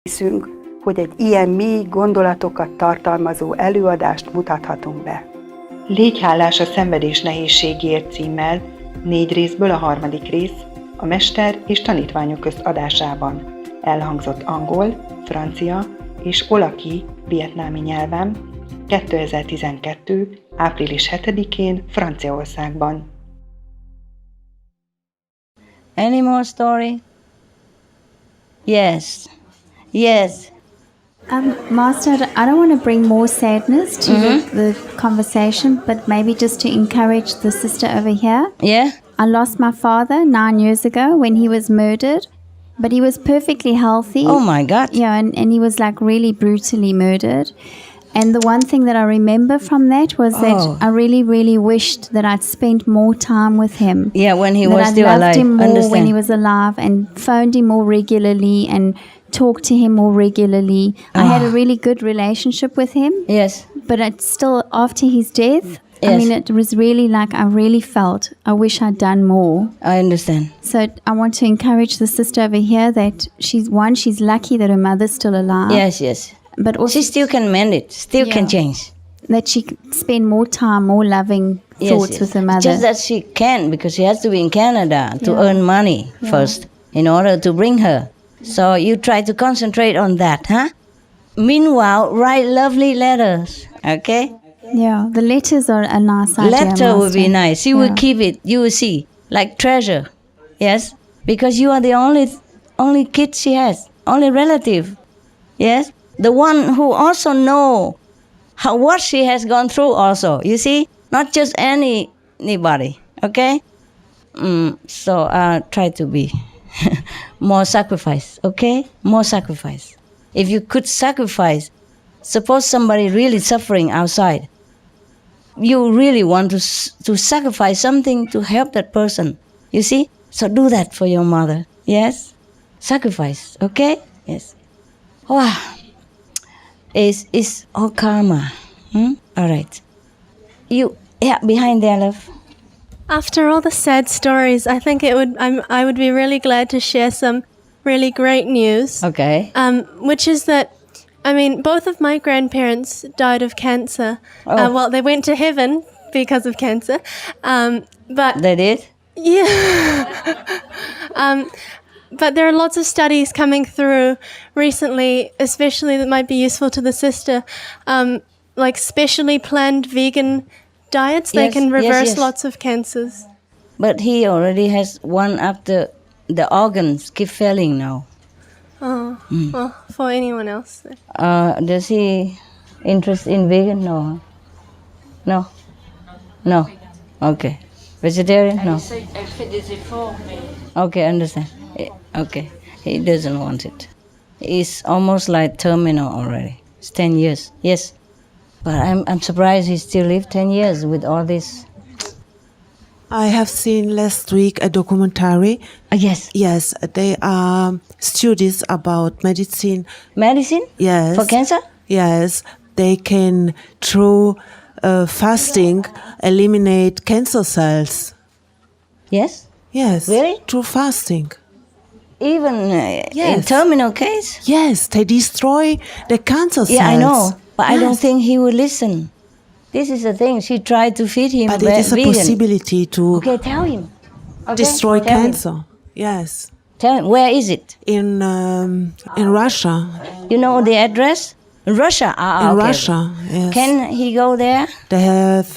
hiszünk, hogy egy ilyen mély gondolatokat tartalmazó előadást mutathatunk be. Légy hálás a szenvedés nehézségért címmel 4 részből a 3. rész a mester és tanítványok közt adásában elhangzott angol, francia és olaki vietnámi nyelven 2012. április 7-én Franciaországban. Any more story? Yes. Yes. Master, I don't want to bring more sadness to the conversation, but maybe just to encourage the sister over here. Yeah? I lost my father 9 years ago when he was murdered, but he was perfectly healthy. Oh my God. Yeah, and he was like really brutally murdered. And the one thing that I remember from that was that I really, really wished that I'd spent more time with him. Yeah, when he that was I'd still loved alive. him more Understand. when he was alive and phoned him more regularly and talked to him more regularly. I had a really good relationship with him. Yes. But it's still, after his death, I Yes. mean, it was really like I really felt I wish I'd done more. I understand. So I want to encourage the sister over here that she's lucky that her mother's still alive. Yes, yes. But also She still can mend it, still can change. that she could spend more time, more loving thoughts with her mother. Just that she can, because she has to be in Canada to earn money first in order to bring her. So you try to concentrate on that, huh? Meanwhile, write lovely letters, okay? Yeah, the letters are a nice idea. Letter would be Master. nice. She will keep it, you will see, like treasure, yes? Because you are the only kid she has, only relative, yes? The one who also know what she has gone through also, you see? Not just anybody, okay? So try to be more sacrifice, okay? More sacrifice. If you could sacrifice, suppose somebody really suffering outside, you really want to sacrifice something to help that person, you see? So do that for your mother, yes? Sacrifice, okay? Yes. Wow. It's all karma. All right. You, behind there, love. After all the sad stories, I think I would be really glad to share some really great news. Okay. Which is that, I mean, both of my grandparents died of cancer. Oh. Well, they went to heaven because of cancer. But They did? yeah. But there are lots of studies coming through recently, especially that might be useful to the sister, like specially planned vegan diets. They Yes, can reverse yes. lots of cancers. But he already has one after the organs keep failing now. Oh, well, for anyone else. Does he interest in vegan? No. Huh? No. No. Okay. Vegetarian? No. Okay, understand. Okay. He doesn't want it. He's almost like terminal already. It's 10 years. Yes. But I'm surprised he still lived 10 years with all this. I have seen last week a documentary. Yes. Yes, they are studies about medicine. Medicine? Yes. For cancer? Yes, they can, through fasting, eliminate cancer cells. Yes. Yes. Really? Through fasting. Even in Yes. terminal case? Yes, they destroy the cancer cells. Yeah, I know. But I don't Yes. think he would listen. This is the thing. She tried to feed him But it is a vegan. possibility to Okay, tell him. Okay? destroy Tell him. cancer. Yes. Tell him. Where is it? In Russia. You know the address? Russia. In Okay. Russia, yes. Can he go there? They have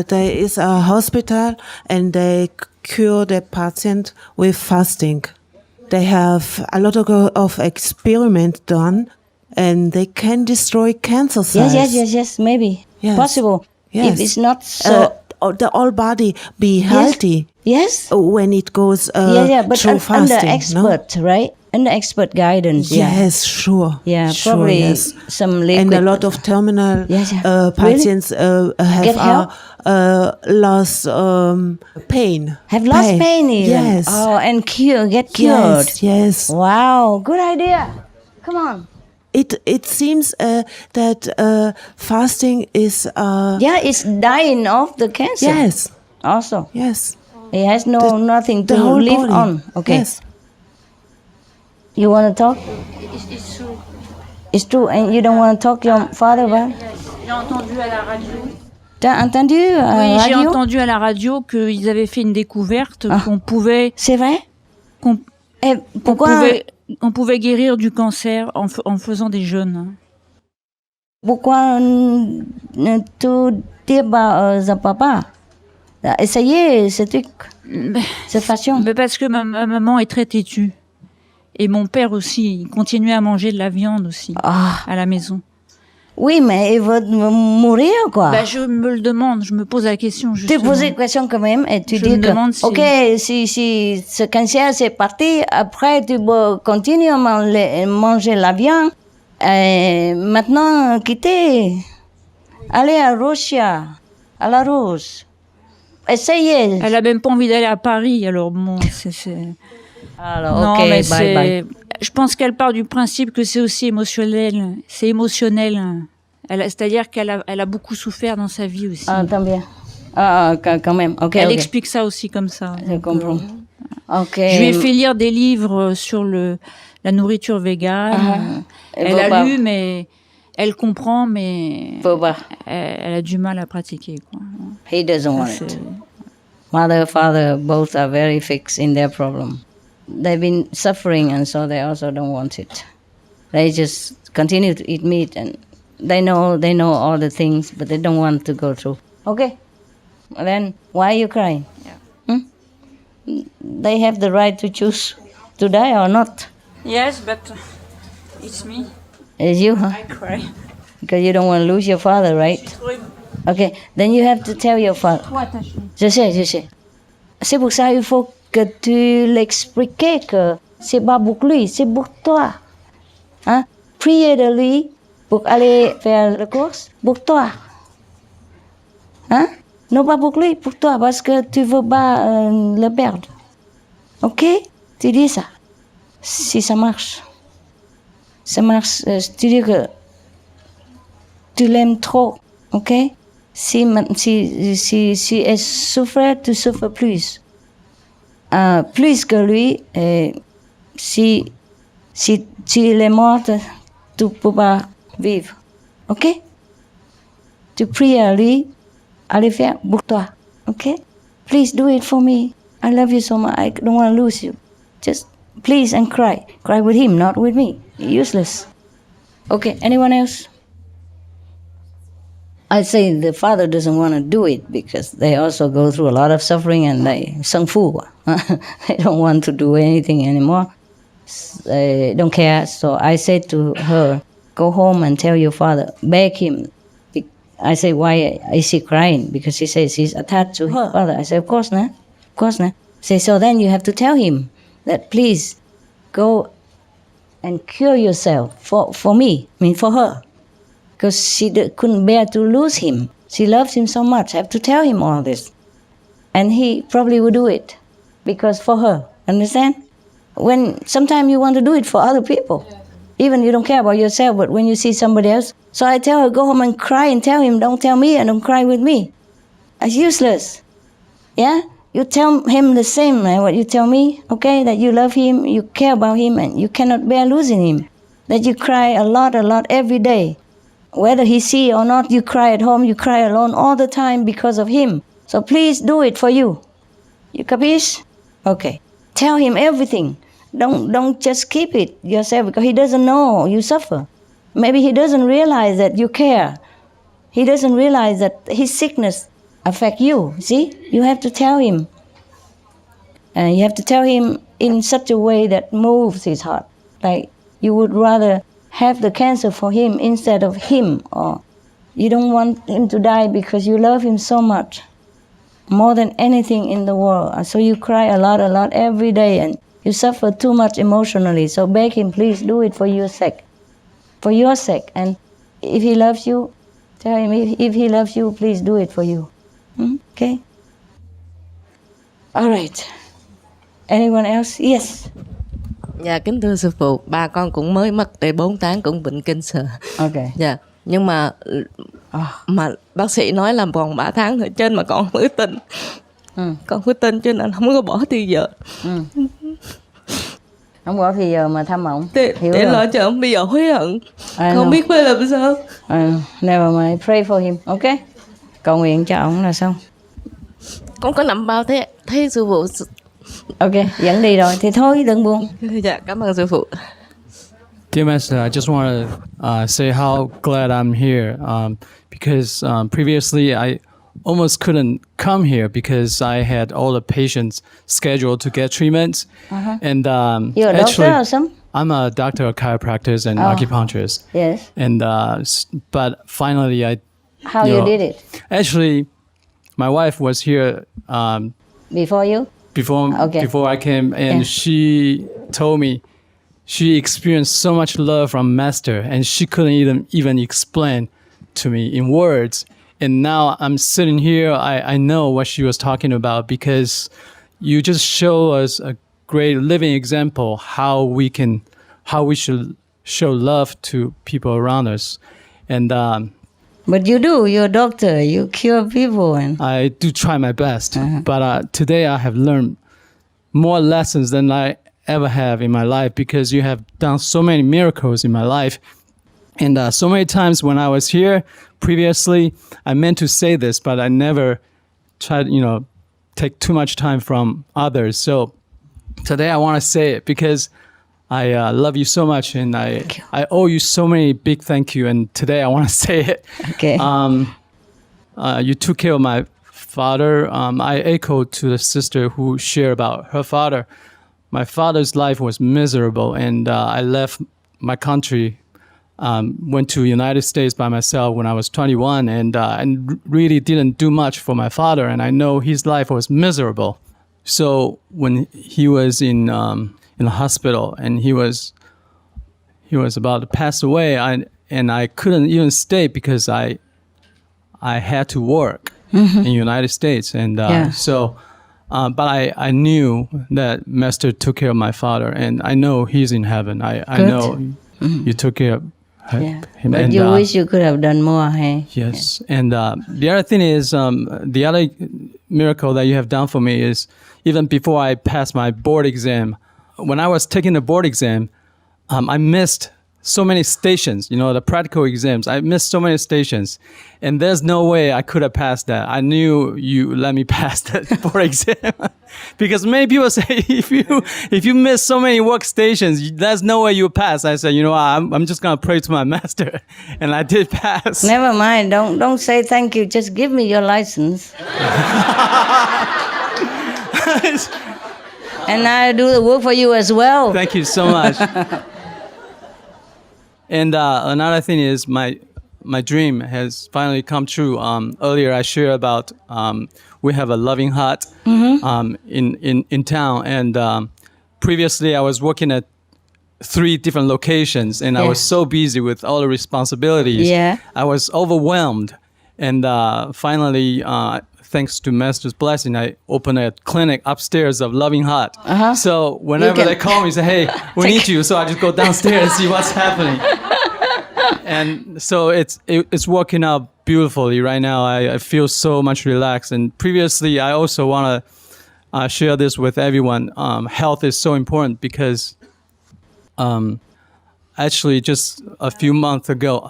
there is a hospital and they cure the patient with fasting. They have a lot of experiment done, and they can destroy cancer cells. Yes. Maybe Yes. possible. Yes. If it's not so. The whole body be healthy Yes. when it goes But through under fasting. expert, right? Under expert guidance. No? Yeah. Yes, sure. Yeah, sure, probably yes. some liquid. And a lot of terminal Yes, patients Get help? have lost pain. Have lost pain even. Yes. Oh, and get cured. Yes. Wow, good idea. Come on. It seems that fasting is It's dying of the cancer. yes, Also, yes. he has nothing to The whole live body. on. Okay. Yes. You want to talk? It's true. It's true, and you don't want to talk to your father about it? J'ai entendu à la radio. T'as entendu à Oui, la j'ai radio? entendu à la radio qu'ils avaient fait une découverte qu'on pouvait, C'est vrai? qu'on, Et pourquoi, on pouvait guérir du cancer en faisant des jeûnes. pourquoi ne tu dis pas à papa? Essayez ce truc, cette façon. Mais parce que ma maman est très têtue. Et mon père aussi, il continuait à manger de la viande aussi, à la maison. Oui, mais il va mourir, quoi. Bah, je me le demande, je me pose la question, Tu justement. poses une question quand même et tu Je dis me que, demande si- ok, si ce cancer c'est parti, après tu peux continuer à manger la viande. Et maintenant, quitter, aller à Russia, à la Russe. Essayez. Elle a même pas envie d'aller à Paris, alors bon, c'est... Alors, Non, ok, mais bye c'est... bye. Je pense qu'elle part du principe que c'est aussi émotionnel. C'est émotionnel. C'est-à-dire qu'elle a beaucoup souffert dans sa vie aussi. Ah, tant bien. Ah, quand même, ok. Elle ok. explique ça aussi comme ça. Je comprends. Ok. Je lui ai fait lire des livres sur la nourriture végane. Elle Faut a pas. lu, mais elle comprend, mais Faut pas. elle a du mal à pratiquer, quoi. He doesn't want Ça, it. c'est- Mother, father, both are very fixed in their problem. They've been suffering, and so they also don't want it. They just continue to eat meat, and they know all the things, but they don't want to go through. Okay, then why are you crying? Hmm? They have the right to choose to die or not. Yes, but it's me. It's you, huh? I cry. Because you don't want to lose your father, right? Okay, then you have to tell your father. Je sais. C'est pour ça qu'il faut que tu l'expliques que c'est pas pour lui, c'est pour toi. Hein? Priez de lui pour aller faire la course, pour toi. Hein? Non pas pour lui, pour toi, parce que tu veux pas le perdre. Ok? Tu dis ça. Si ça marche. Ça marche, tu dis que tu l'aimes trop. Ok? Si elle souffre, tu souffres plus. Plus que lui, et si il est mort, tu ne peux pas vivre. Ok? Tu pries à lui, à le faire pour toi. Ok? Please do it for me. I love you so much. I don't want to lose you. Just please and cry. Cry with him, not with me. Useless. Okay, anyone else? I say the father doesn't want to do it because they also go through a lot of suffering and they sang fu. They don't want to do anything anymore. They don't care. So I said to her, go home and tell your father, beg him. I say, why is he crying? Because he says he's attached to his father. I say, of course not. Of course not. Say, so then you have to tell him that please go and cure yourself for me, I mean for her. Because she couldn't bear to lose him. She loves him so much. I have to tell him all this. And he probably would do it because for her. Understand? When sometimes you want to do it for other people. Even you don't care about yourself, but when you see somebody else. So I tell her, go home and cry and tell him, don't tell me and don't cry with me. It's useless. Yeah? You tell him the same, like what you tell me, okay? That you love him, you care about him, and you cannot bear losing him. That you cry a lot every day. Whether he see or not, you cry at home, you cry alone all the time because of him. So please do it for you. You capiche? Okay. Tell him everything. Don't just keep it yourself because he doesn't know you suffer. Maybe he doesn't realize that you care. He doesn't realize that his sickness affect you. See? You have to tell him. And you have to tell him in such a way that moves his heart. Like you would rather have the cancer for him instead of him, or you don't want him to die because you love him so much, more than anything in the world. So you cry a lot every day, and you suffer too much emotionally. So beg him, please do it for your sake. For your sake. And if he loves you, tell him, if he loves you, please do it for you. Okay? All right. Anyone else? Yes. Dạ kính thưa sư phụ, ba con cũng mới mất để 4 tháng cũng bệnh cancer. Okay. Dạ, nhưng mà bác sĩ nói là còn 3 tháng nữa trên mà con không có tin. Con không có tin cho nên không có bỏ tiêu vợ. Không có thì giờ mà thăm ổng. để Hiểu rồi. lo cho ông bây giờ hối hận, I không know. biết phải làm sao. Never mind, pray for him, okay? Cầu nguyện cho ổng là xong. Con có nằm bao thế sư phụ. Ok, dẫn đi rồi thì thôi đừng buồn. Dạ, cảm ơn sư phụ. Dear Master, I just want to say how glad I'm here because previously I almost couldn't come here because I had all the patients scheduled to get treatments. And You're a doctor or something? I'm a doctor of chiropractors and acupuncturist. Yes. And but finally How you did it? Actually, my wife was here Before you? before I came, and Yeah. she told me she experienced so much love from Master, and she couldn't even explain to me in words. And now I'm sitting here, I know what she was talking about because you just show us a great living example how we should show love to people around us. And But you do, you're a doctor, you cure people. And I do try my best, but today I have learned more lessons than I ever have in my life because you have done so many miracles in my life. And so many times when I was here previously, I meant to say this, but I never tried, take too much time from others. So today I want to say it because I love you so much, and I owe you so many big thank you. And today I want to say it. okay. You took care of my father. I echo to the sister who shared about her father. My father's life was miserable, and I left my country, went to United States by myself when I was 21, and really didn't do much for my father. And I know his life was miserable. So when he was in the hospital and he was about to pass away, I couldn't even stay because I had to work in United States, and but I knew that Master took care of my father, and I know he's in heaven. I know you took care of him. But and, you wish you could have done more, hey? Yes, and the other thing is, the other miracle that you have done for me is even before I passed my board exam. When I was taking the board exam, I missed so many stations, the practical exams. I missed so many stations, and there's no way I could have passed that. I knew you let me pass that board exam because many people say if you miss so many workstations, there's no way you pass. I said, I'm just gonna pray to my Master, and I did pass. Never mind. Don't say thank you. Just give me your license. And I do the work for you as well. Thank you so much. And another thing is my dream has finally come true. Earlier I shared about we have a loving hut in town, and previously I was working at 3 different locations, and I was so busy with all the responsibilities. Yeah. I was overwhelmed, and finally, thanks to Master's blessing, I opened a clinic upstairs of Loving Hut. So whenever they call me, say, "Hey, we need you," so I just go downstairs and see what's happening. And so it's working out beautifully right now. I feel so much relaxed. And previously, I also want to share this with everyone. Health is so important because actually just a few months ago,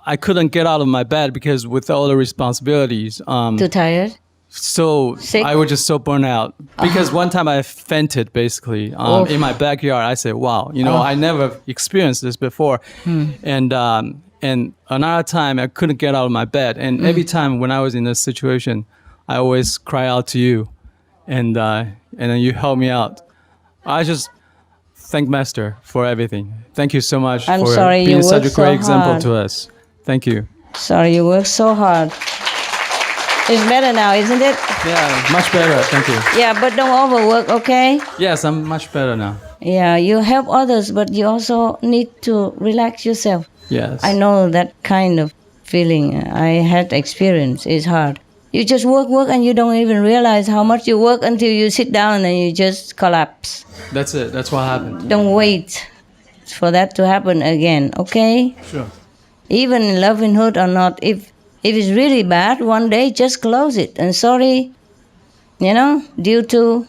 I couldn't get out of my bed because with all the responsibilities. Too tired? So Sick? I was just so burnt out because one time I fainted basically in my backyard. I said, wow, I never experienced this before. And another time I couldn't get out of my bed. And every time when I was in this situation, I always cry out to you, and then you help me out. I just thank Master for everything. Thank you so much I'm for sorry being you such a worked so great example hard. to us. Thank you. Sorry, you work so hard. It's better now, isn't it? Yeah, much better. Thank you. Yeah, but don't overwork, okay? Yes, I'm much better now. Yeah, you help others, but you also need to relax yourself. Yes. I know that kind of feeling. I had experience. It's hard. You just work, and you don't even realize how much you work until you sit down and you just collapse. That's it. That's what happened. Don't wait for that to happen again, okay? Sure. Even in lovinghood or not, if it's really bad, one day just close it. And sorry, due to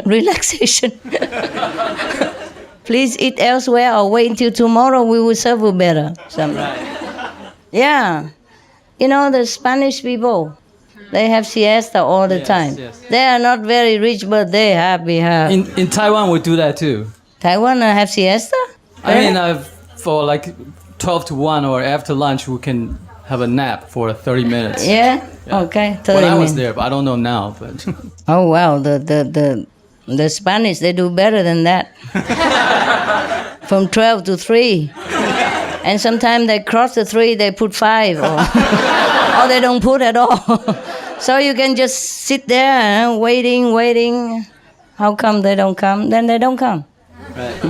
Relaxation. Please eat elsewhere or wait until tomorrow. We will serve you better. Yeah. You know, the Spanish people, they have siesta all the time. Yes. They are not very rich, but they happy. In Taiwan, we do that too. Taiwan have siesta? I mean, for like 12 to 1 or after lunch, we can have a nap for 30 minutes. Yeah? Okay. 30 When I was minutes. there, but I don't know now. But Oh, wow. The Spanish, they do better than that. From 12 to 3. And sometimes they cross the 3, they put 5. Or they don't put at all. So you can just sit there waiting. How come they don't come? Then they don't come. right.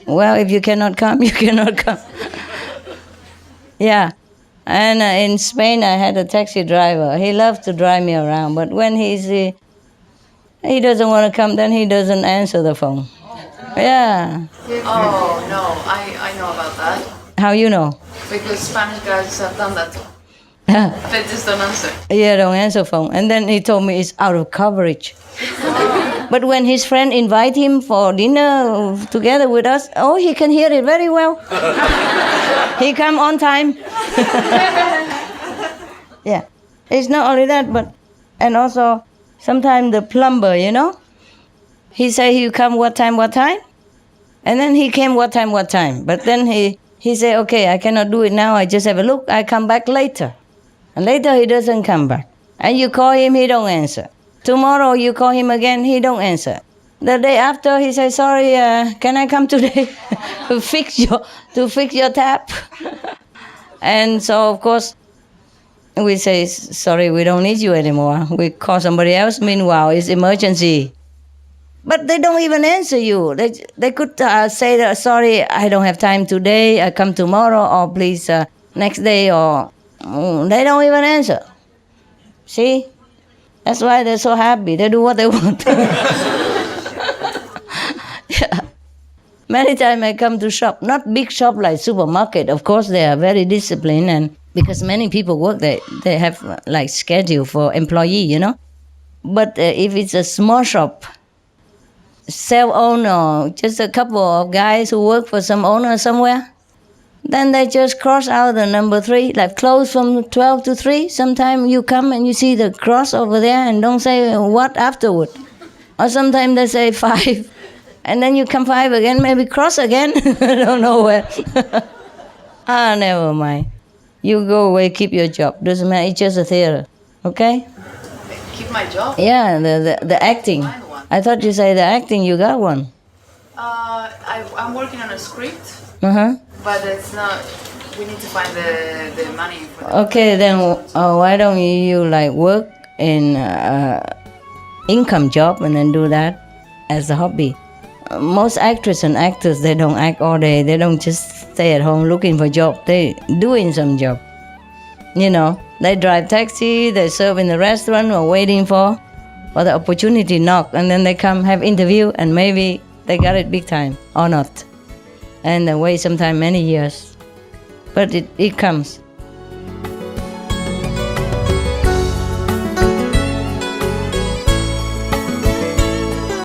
Well, if you cannot come, you cannot come. Yeah. And in Spain, I had a taxi driver. He loved to drive me around. But when he doesn't want to come, then he doesn't answer the phone. Yeah. Oh, no, I know about that. How you know? Because Spanish guys have done that. They just don't answer. Yeah, don't answer phone. And then he told me it's out of coverage. But when his friend invite him for dinner together with us, oh, he can hear it very well. He come on time. Yeah. It's not only that, and also sometimes the plumber, you know, he say he come what time, and then he came what time. But then he say, okay, I cannot do it now. I just have a look. I come back later. And later he doesn't come back. And you call him, he don't answer. Tomorrow you call him again, he don't answer. The day after he says, sorry, can I come today to fix your tap? And so of course we say, sorry, we don't need you anymore. We call somebody else. Meanwhile, it's emergency. But they don't even answer you. They could say, that, sorry, I don't have time today. I come tomorrow, or please next day, or they don't even answer. See? That's why they're so happy. They do what they want. Yeah. Many times I come to shop, not big shop like supermarket. Of course, they are very disciplined, and because many people work, they have like schedule for employee, you know. But if it's a small shop, self-owned, or just a couple of guys who work for some owner somewhere, then they just cross out the number 3, like close from 12 to 3. Sometimes you come and you see the cross over there and don't say what afterward. Or sometimes they say 5. And then you come 5 again, maybe cross again. I don't know where. Never mind. You go away, keep your job. Doesn't matter, it's just a theater. Okay? Keep my job? Yeah, the acting. I thought you say the acting, you got one. I'm working on a script. Uh-huh. But it's not. We need to find the money for that. Okay, then why don't you like work in income job and then do that as a hobby? Most actresses and actors, they don't act all day. They don't just stay at home looking for job. They doing some job. You know, they drive taxi, they serve in the restaurant or waiting for the opportunity knock, and then they come have interview and maybe they got it big time or not. And they wait sometimes many years. But it comes.